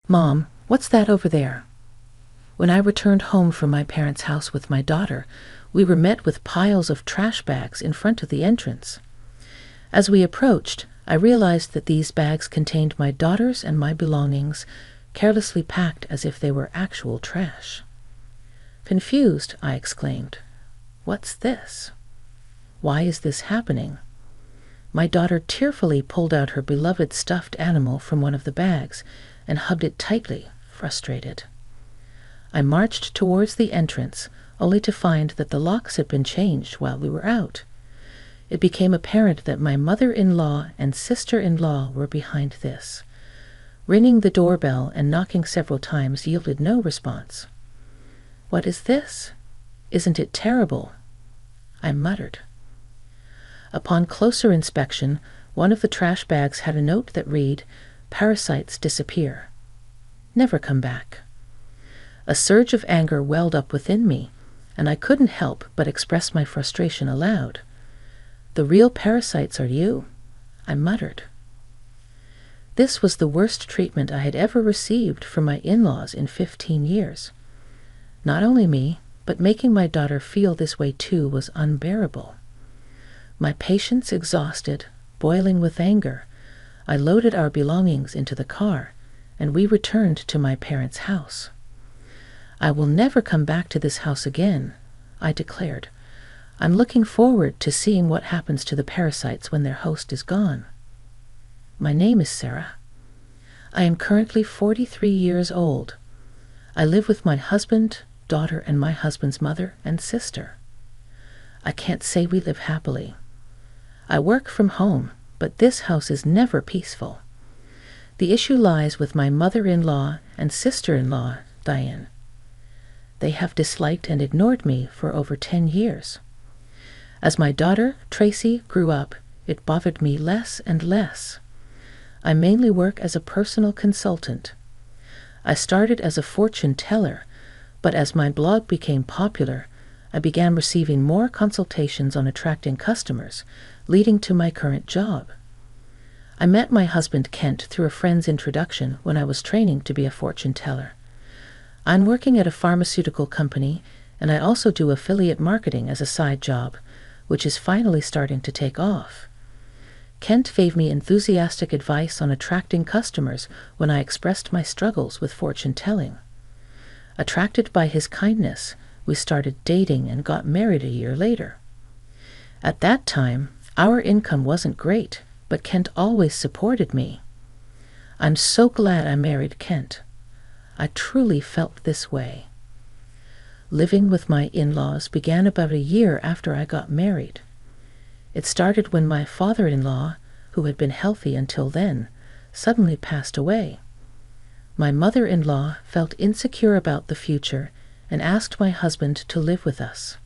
"Mom, what's that over there?" When I returned home from my parents' house with my daughter, we were met with piles of trash bags in front of the entrance. As we approached, I realized that these bags contained my daughter's and my belongings, carelessly packed as if they were actual trash. Confused, I exclaimed, "What's this? Why is this happening?" My daughter tearfully pulled out her beloved stuffed animal from one of the bags and hugged it tightly, frustrated. I marched towards the entrance, only to find that the locks had been changed while we were out. It became apparent that my mother-in-law and sister-in-law were behind this. Ringing the doorbell and knocking several times yielded no response. "What is this? Isn't it terrible?" I muttered. Upon closer inspection, one of the trash bags had a note that read, "Parasites disappear. Never come back." A surge of anger welled up within me, and I couldn't help but express my frustration aloud. "The real parasites are you," I muttered. This was the worst treatment I had ever received from my in-laws in 15 years. Not only me, but making my daughter feel this way too was unbearable. My patience exhausted, boiling with anger, I loaded our belongings into the car, and we returned to my parents' house. "I will never come back to this house again," I declared. "I'm looking forward to seeing what happens to the parasites when their host is gone." My name is Sarah. I am currently 43 years old. I live with my husband, daughter, and my husband's mother and sister. I can't say we live happily. I work from home, but this house is never peaceful. The issue lies with my mother-in-law and sister-in-law, Diane. They have disliked and ignored me for over 10 years. As my daughter, Tracy, grew up, it bothered me less and less. I mainly work as a personal consultant. I started as a fortune teller, but as my blog became popular, I began receiving more consultations on attracting customers, leading to my current job. I met my husband Kent through a friend's introduction when I was training to be a fortune teller. I'm working at a pharmaceutical company, and I also do affiliate marketing as a side job, which is finally starting to take off. Kent gave me enthusiastic advice on attracting customers when I expressed my struggles with fortune telling. Attracted by his kindness, we started dating and got married a year later. At that time, our income wasn't great, but Kent always supported me. I'm so glad I married Kent. I truly felt this way. Living with my in-laws began about a year after I got married. It started when my father-in-law, who had been healthy until then, suddenly passed away. My mother-in-law felt insecure about the future and asked my husband to live with us.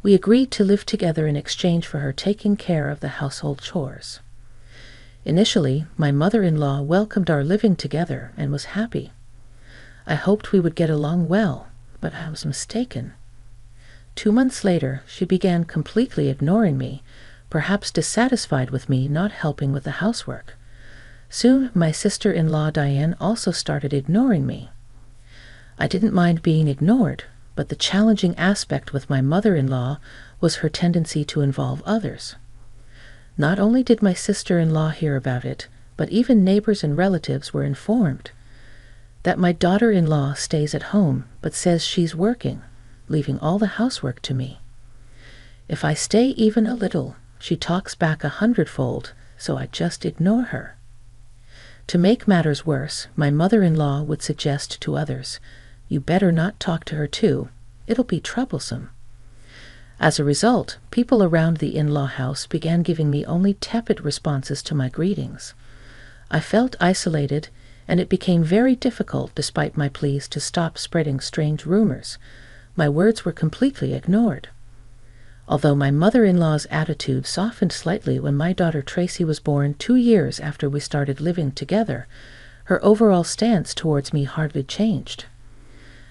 We agreed to live together in exchange for her taking care of the household chores. Initially, my mother-in-law welcomed our living together and was happy. I hoped we would get along well, but I was mistaken. 2 months later, she began completely ignoring me, perhaps dissatisfied with me not helping with the housework. Soon, my sister-in-law Diane also started ignoring me. I didn't mind being ignored, but the challenging aspect with my mother-in-law was her tendency to involve others. Not only did my sister-in-law hear about it, but even neighbors and relatives were informed. That my daughter-in-law stays at home but says she's working, leaving all the housework to me. If I stay even a little, she talks back 100-fold, so I just ignore her. To make matters worse, my mother-in-law would suggest to others, "You better not talk to her too. It'll be troublesome." As a result, people around the in-law house began giving me only tepid responses to my greetings. I felt isolated, and it became very difficult despite my pleas to stop spreading strange rumors. My words were completely ignored. Although my mother-in-law's attitude softened slightly when my daughter Tracy was born 2 years after we started living together, her overall stance towards me hardly changed.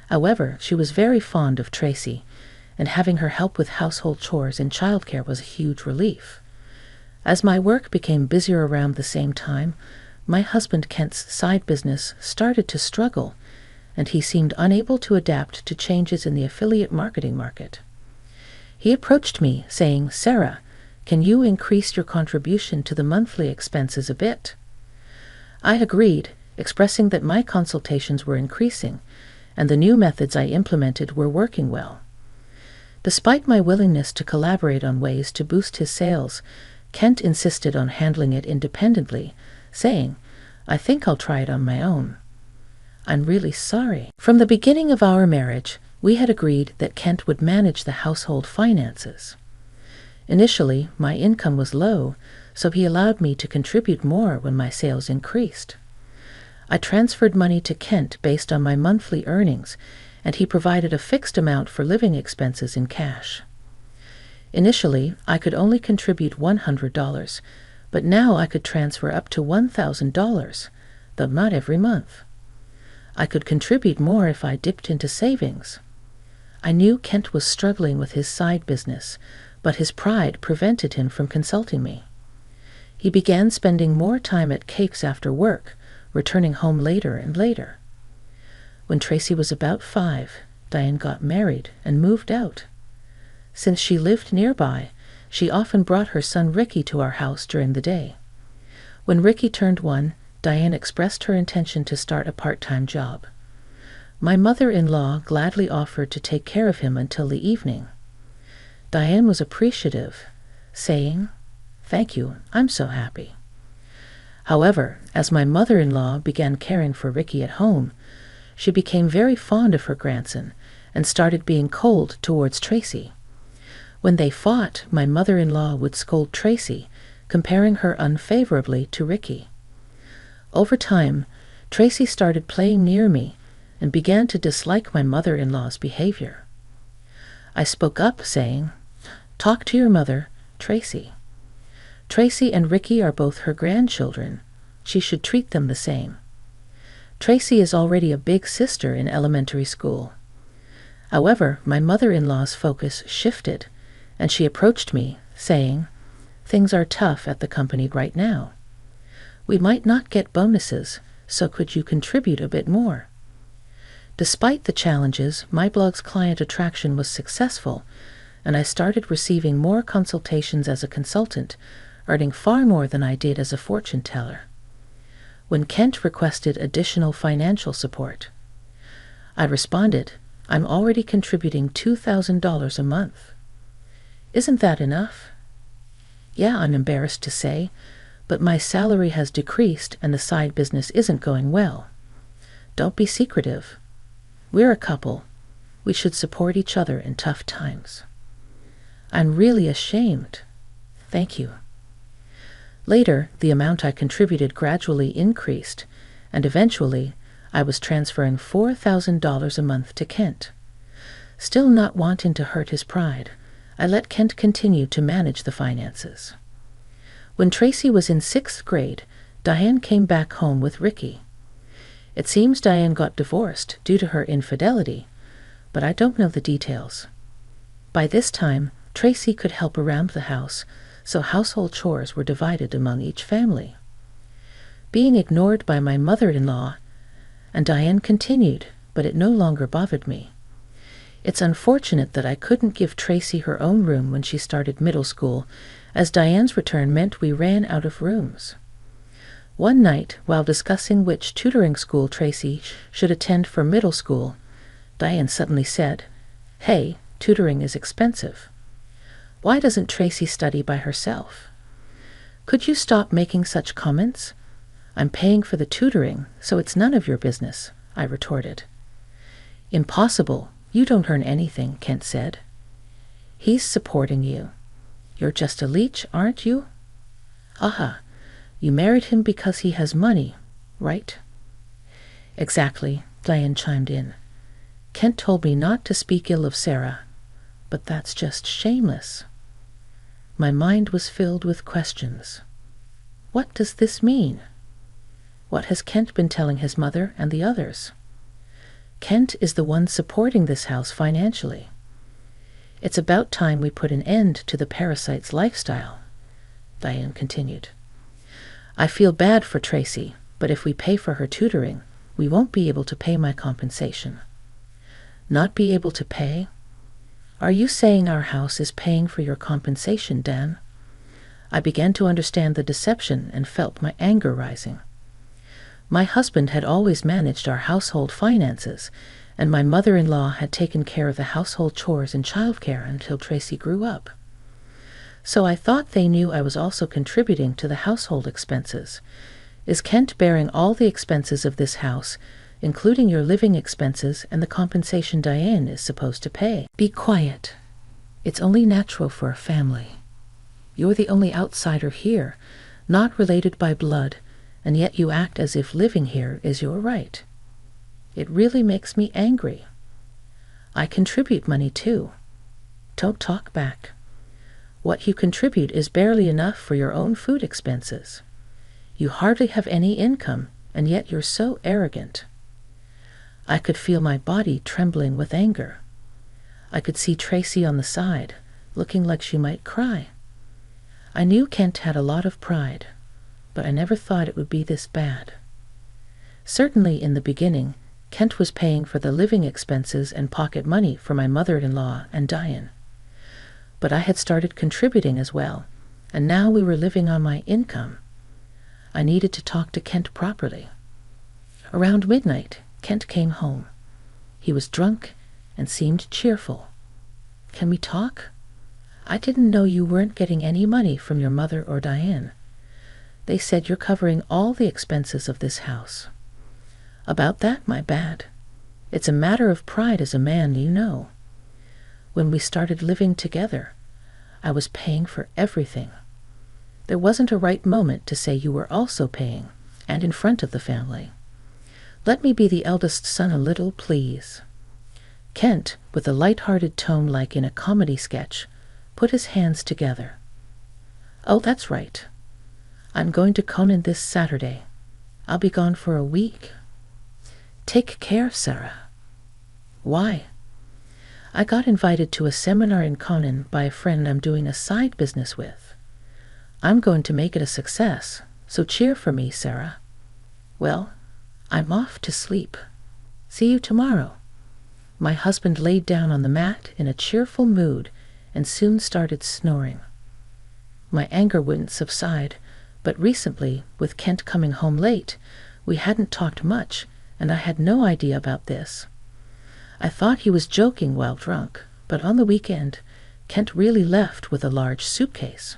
However, she was very fond of Tracy, and having her help with household chores and childcare was a huge relief. As my work became busier around the same time, My husband Kent's side business started to struggle, and he seemed unable to adapt to changes in the affiliate marketing market. He approached me, saying, "Sarah, can you increase your contribution to the monthly expenses a bit?" I agreed, expressing that my consultations were increasing, and the new methods I implemented were working well. Despite my willingness to collaborate on ways to boost his sales, Kent insisted on handling it independently, saying, "I think I'll try it on my own." "I'm really sorry." From the beginning of our marriage, we had agreed that Kent would manage the household finances. Initially, my income was low, so he allowed me to contribute more when my sales increased. I transferred money to Kent based on my monthly earnings, and he provided a fixed amount for living expenses in cash. Initially, I could only contribute $100, but now I could transfer up to $1,000, though not every month. I could contribute more if I dipped into savings. I knew Kent was struggling with his side business, but his pride prevented him from consulting me. He began spending more time at Capes after work, returning home later and later. When Tracy was about 5, Diane got married and moved out. Since she lived nearby, she often brought her son Ricky to our house during the day. When Ricky turned 1, Diane expressed her intention to start a part-time job. My mother-in-law gladly offered to take care of him until the evening. Diane was appreciative, saying, "Thank you, I'm so happy." However, as my mother-in-law began caring for Ricky at home, she became very fond of her grandson and started being cold towards Tracy. When they fought, my mother-in-law would scold Tracy, comparing her unfavorably to Ricky. Over time, Tracy started playing near me and began to dislike my mother-in-law's behavior. I spoke up, saying, "Talk to your mother, Tracy. Tracy and Ricky are both her grandchildren. She should treat them the same. Tracy is already a big sister in elementary school." However, my mother-in-law's focus shifted, and she approached me, saying, "Things are tough at the company right now. We might not get bonuses, so could you contribute a bit more?" Despite the challenges, my blog's client attraction was successful, and I started receiving more consultations as a consultant, earning far more than I did as a fortune teller. When Kent requested additional financial support, I responded, "I'm already contributing $2,000 a month." "Isn't that enough?" "Yeah, I'm embarrassed to say, but my salary has decreased and the side business isn't going well." "Don't be secretive. We're a couple. We should support each other in tough times." "I'm really ashamed." "Thank you." Later, the amount I contributed gradually increased, and eventually, I was transferring $4,000 a month to Kent. Still not wanting to hurt his pride, I let Kent continue to manage the finances. When Tracy was in 6th grade, Diane came back home with Ricky. It seems Diane got divorced due to her infidelity, but I don't know the details. By this time, Tracy could help around the house, so household chores were divided among each family. Being ignored by my mother-in-law, and Diane continued, but it no longer bothered me. It's unfortunate that I couldn't give Tracy her own room when she started middle school, as Diane's return meant we ran out of rooms. One night, while discussing which tutoring school Tracy should attend for middle school, Diane suddenly said, "Hey, tutoring is expensive. Why doesn't Tracy study by herself? Could you stop making such comments? I'm paying for the tutoring, so it's none of your business," I retorted. "Impossible. You don't earn anything," Kent said. "He's supporting you. You're just a leech, aren't you? Aha, you married him because he has money, right?" "Exactly," Diane chimed in. "Kent told me not to speak ill of Sarah, but that's just shameless." My mind was filled with questions. What does this mean? What has Kent been telling his mother and the others? Kent is the one supporting this house financially. It's about time we put an end to the parasite's lifestyle, Diane continued. I feel bad for Tracy, but if we pay for her tutoring, we won't be able to pay my compensation. Not be able to pay? Are you saying our house is paying for your compensation, Dan? I began to understand the deception and felt my anger rising. My husband had always managed our household finances, and my mother-in-law had taken care of the household chores and childcare until Tracy grew up. So I thought they knew I was also contributing to the household expenses. Is Kent bearing all the expenses of this house, including your living expenses and the compensation Diane is supposed to pay? Be quiet. It's only natural for a family. You're the only outsider here, not related by blood, and yet you act as if living here is your right. It really makes me angry. I contribute money too. Don't talk back. What you contribute is barely enough for your own food expenses. You hardly have any income, and yet you're so arrogant. I could feel my body trembling with anger. I could see Tracy on the side, looking like she might cry. I knew Kent had a lot of pride, but I never thought it would be this bad. Certainly in the beginning, Kent was paying for the living expenses and pocket money for my mother-in-law and Diane. But I had started contributing as well, and now we were living on my income. I needed to talk to Kent properly. Around midnight, Kent came home. He was drunk and seemed cheerful. Can we talk? I didn't know you weren't getting any money from your mother or Diane. They said you're covering all the expenses of this house. About that, my bad. It's a matter of pride as a man, you know. When we started living together, I was paying for everything. There wasn't a right moment to say you were also paying, and in front of the family. Let me be the eldest son a little, please. Kent, with a light-hearted tone like in a comedy sketch, put his hands together. Oh, that's right. I'm going to Conan this Saturday. I'll be gone for a week. Take care, Sarah. Why? I got invited to a seminar in Conan by a friend I'm doing a side business with. I'm going to make it a success, so cheer for me, Sarah. Well, I'm off to sleep. See you tomorrow. My husband laid down on the mat in a cheerful mood and soon started snoring. My anger wouldn't subside, but recently, with Kent coming home late, we hadn't talked much, and I had no idea about this. I thought he was joking while drunk, but on the weekend, Kent really left with a large suitcase.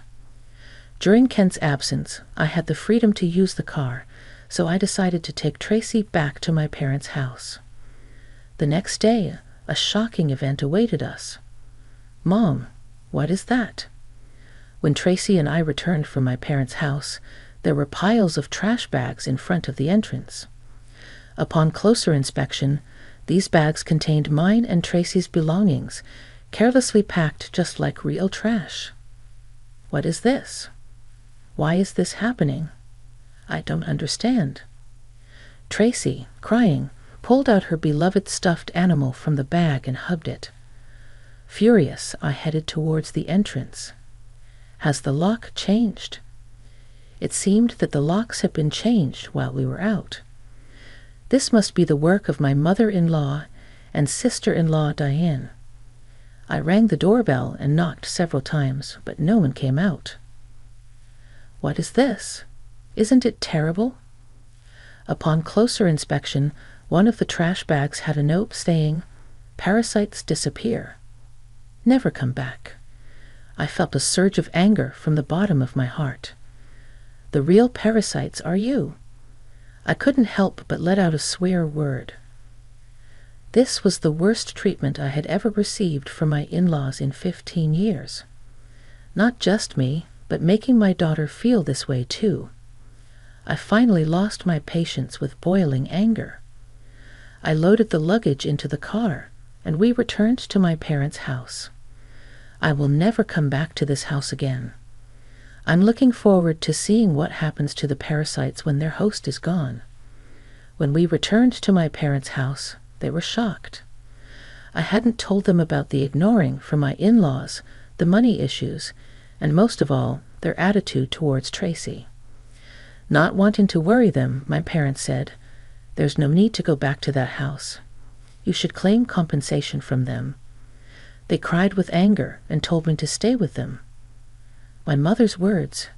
During Kent's absence, I had the freedom to use the car, so I decided to take Tracy back to my parents' house. The next day, a shocking event awaited us. Mom, what is that? When Tracy and I returned from my parents' house, there were piles of trash bags in front of the entrance. Upon closer inspection, these bags contained mine and Tracy's belongings, carelessly packed just like real trash. What is this? Why is this happening? I don't understand. Tracy, crying, pulled out her beloved stuffed animal from the bag and hugged it. Furious, I headed towards the entrance. Has the lock changed? It seemed that the locks had been changed while we were out. This must be the work of my mother-in-law and sister-in-law Diane. I rang the doorbell and knocked several times, but no one came out. What is this? Isn't it terrible? Upon closer inspection, one of the trash bags had a note saying, "Parasites disappear. Never come back." I felt a surge of anger from the bottom of my heart. The real parasites are you. I couldn't help but let out a swear word. This was the worst treatment I had ever received from my in-laws in 15 years. Not just me, but making my daughter feel this way too. I finally lost my patience with boiling anger. I loaded the luggage into the car, and we returned to my parents' house. I will never come back to this house again. I'm looking forward to seeing what happens to the parasites when their host is gone. When we returned to my parents' house, they were shocked. I hadn't told them about the ignoring from my in-laws, the money issues, and most of all, their attitude towards Tracy. Not wanting to worry them, my parents said, "There's no need to go back to that house. You should claim compensation from them." They cried with anger and told me to stay with them. My mother's words,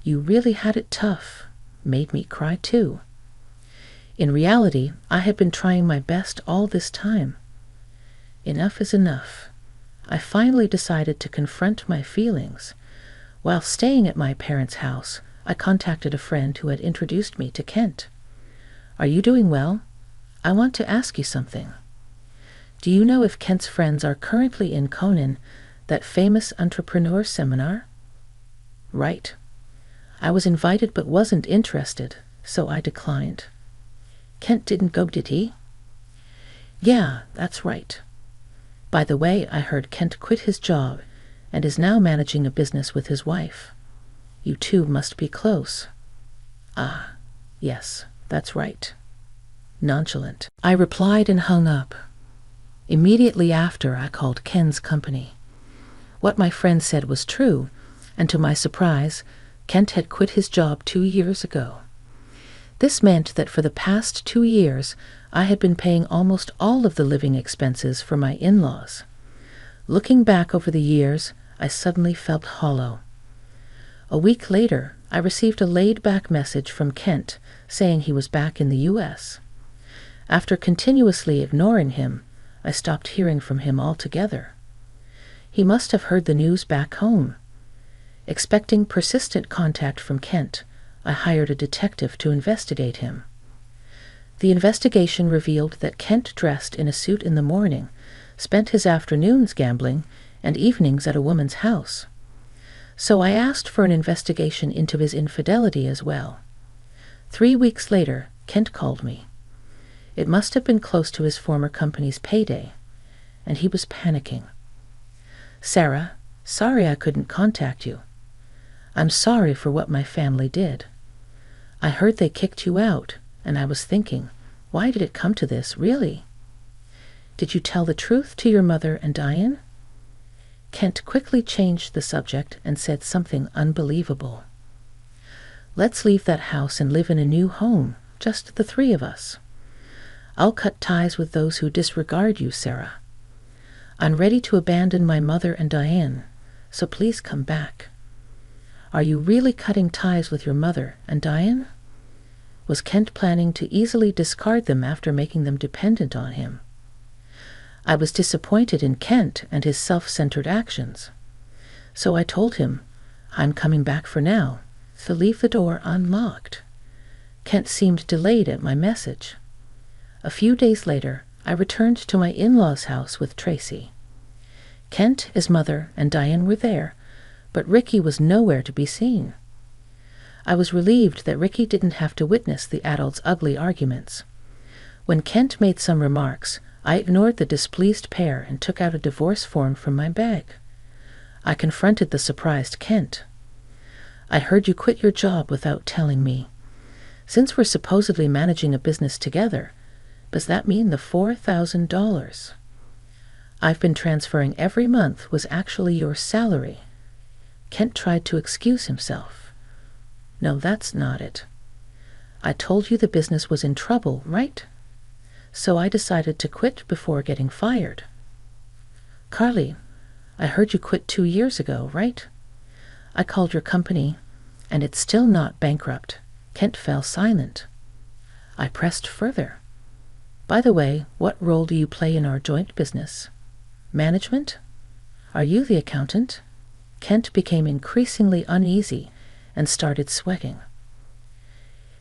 "You really had it tough," made me cry too. In reality, I had been trying my best all this time. Enough is enough. I finally decided to confront my feelings. While staying at my parents' house, I contacted a friend who had introduced me to Kent. "Are you doing well? I want to ask you something. Do you know if Kent's friends are currently in Conan, that famous entrepreneur seminar?" "Right. I was invited but wasn't interested, so I declined." "Kent didn't go, did he?" "Yeah, that's right. By the way, I heard Kent quit his job and is now managing a business with his wife. You two must be close." "Ah, yes, that's right." Nonchalant, I replied and hung up. Immediately after, I called Ken's company. What my friend said was true, and to my surprise, Kent had quit his job 2 years ago. This meant that for the past 2 years, I had been paying almost all of the living expenses for my in-laws. Looking back over the years, I suddenly felt hollow. A week later, I received a laid-back message from Kent saying he was back in the U.S. After continuously ignoring him, I stopped hearing from him altogether. He must have heard the news back home. Expecting persistent contact from Kent, I hired a detective to investigate him. The investigation revealed that Kent dressed in a suit in the morning, spent his afternoons gambling, and evenings at a woman's house. So I asked for an investigation into his infidelity as well. 3 weeks later, Kent called me. It must have been close to his former company's payday, and he was panicking. "Sarah, sorry I couldn't contact you. I'm sorry for what my family did. I heard they kicked you out, and I was thinking, why did it come to this, really? Did you tell the truth to your mother and Diane?" Kent quickly changed the subject and said something unbelievable. "Let's leave that house and live in a new home, just the 3 of us. I'll cut ties with those who disregard you, Sarah. I'm ready to abandon my mother and Diane, so please come back." "Are you really cutting ties with your mother and Diane?" Was Kent planning to easily discard them after making them dependent on him? I was disappointed in Kent and his self-centered actions. So I told him, "I'm coming back for now, so leave the door unlocked." Kent seemed delayed at my message. A few days later, I returned to my in-laws' house with Tracy. Kent, his mother, and Diane were there, but Ricky was nowhere to be seen. I was relieved that Ricky didn't have to witness the adults' ugly arguments. When Kent made some remarks, I ignored the displeased pair and took out a divorce form from my bag. I confronted the surprised Kent. "I heard you quit your job without telling me. Since we're supposedly managing a business together, does that mean the $4,000 I've been transferring every month was actually your salary?" Kent tried to excuse himself. "No, that's not it. I told you the business was in trouble, right? So I decided to quit before getting fired." "Carly, I heard you quit 2 years ago, right? I called your company, and it's still not bankrupt." Kent fell silent. I pressed further. "By the way, what role do you play in our joint business? Management? Are you the accountant?" Kent became increasingly uneasy and started sweating.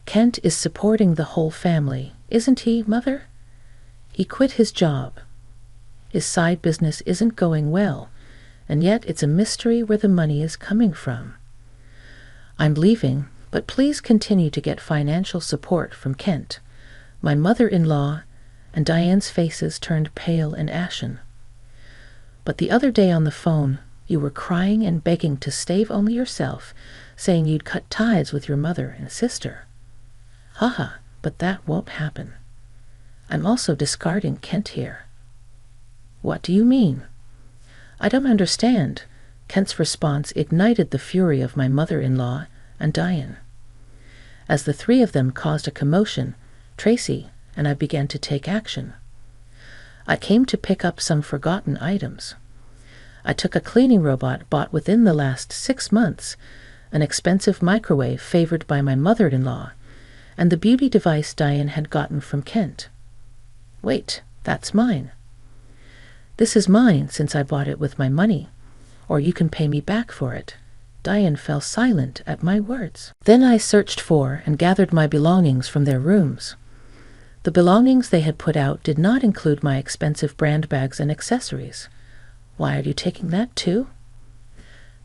"Kent is supporting the whole family, isn't he, Mother? He quit his job. His side business isn't going well, and yet it's a mystery where the money is coming from. I'm leaving, but please continue to get financial support from Kent, my mother-in-law," and Diane's faces turned pale and ashen. "But the other day on the phone, you were crying and begging to stave only yourself, saying you'd cut ties with your mother and sister. Haha, but that won't happen. I'm also discarding Kent here." "What do you mean?" "I don't understand." Kent's response ignited the fury of my mother-in-law and Diane. As the three of them caused a commotion, Tracy and I began to take action. I came to pick up some forgotten items. I took a cleaning robot bought within the last 6 months, an expensive microwave favored by my mother-in-law, and the beauty device Diane had gotten from Kent. Wait, that's mine. This is mine since I bought it with my money, or you can pay me back for it. Diane fell silent at my words. Then I searched for and gathered my belongings from their rooms. The belongings they had put out did not include my expensive brand bags and accessories. Why are you taking that too?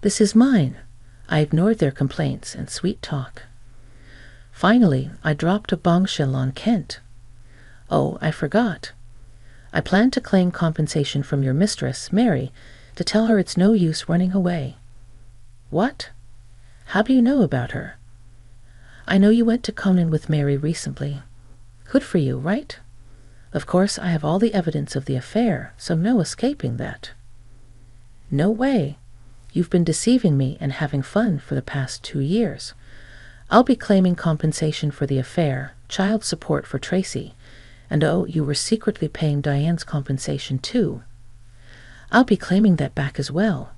This is mine. I ignored their complaints and sweet talk. Finally, I dropped a bombshell on Kent. Oh, I forgot. I plan to claim compensation from your mistress, Mary, to tell her it's no use running away. What? How do you know about her? I know you went to Conan with Mary recently. Good for you, right? Of course, I have all the evidence of the affair, so no escaping that. No way. You've been deceiving me and having fun for the past 2 years. I'll be claiming compensation for the affair, child support for Tracy, and oh, you were secretly paying Diane's compensation too. I'll be claiming that back as well.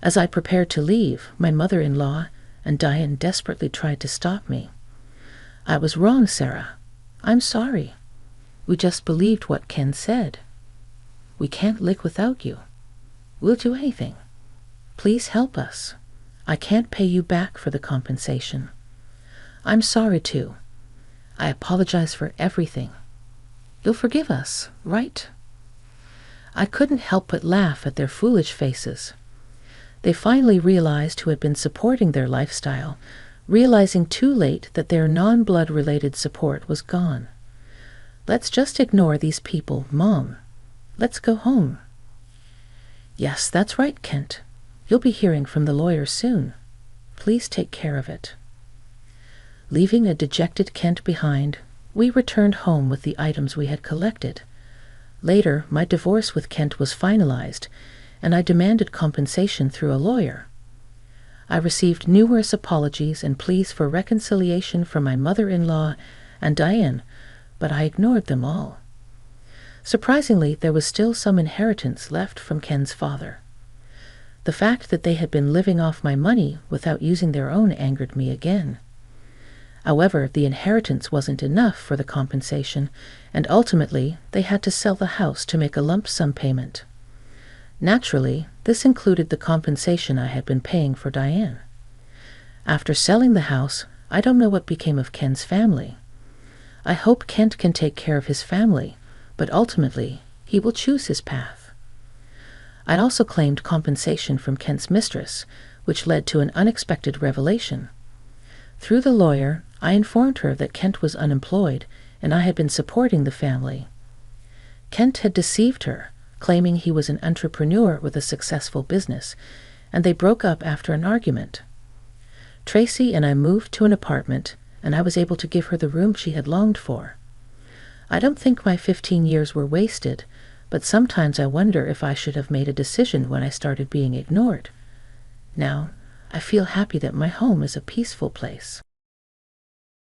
As I prepared to leave, my mother-in-law and Diane desperately tried to stop me. I was wrong, Sarah. I'm sorry. We just believed what Ken said. We can't live without you. We'll do anything. Please help us. I can't pay you back for the compensation. I'm sorry too. I apologize for everything. You'll forgive us, right? I couldn't help but laugh at their foolish faces. They finally realized who had been supporting their lifestyle, realizing too late that their non-blood-related support was gone. Let's just ignore these people, Mom. Let's go home. Yes, that's right, Kent. You'll be hearing from the lawyer soon. Please take care of it. Leaving a dejected Kent behind, we returned home with the items we had collected. Later, my divorce with Kent was finalized, and I demanded compensation through a lawyer. I received numerous apologies and pleas for reconciliation from my mother-in-law and Diane, but I ignored them all. Surprisingly, there was still some inheritance left from Ken's father. The fact that they had been living off my money without using their own angered me again. However, the inheritance wasn't enough for the compensation, and ultimately they had to sell the house to make a lump sum payment. Naturally, this included the compensation I had been paying for Diane. After selling the house, I don't know what became of Ken's family. I hope Kent can take care of his family, but ultimately he will choose his path. I'd also claimed compensation from Kent's mistress, which led to an unexpected revelation. Through the lawyer, I informed her that Kent was unemployed and I had been supporting the family. Kent had deceived her, claiming he was an entrepreneur with a successful business, and they broke up after an argument. Tracy and I moved to an apartment, and I was able to give her the room she had longed for. I don't think my 15 years were wasted, but sometimes I wonder if I should have made a decision when I started being ignored. Now, I feel happy that my home is a peaceful place.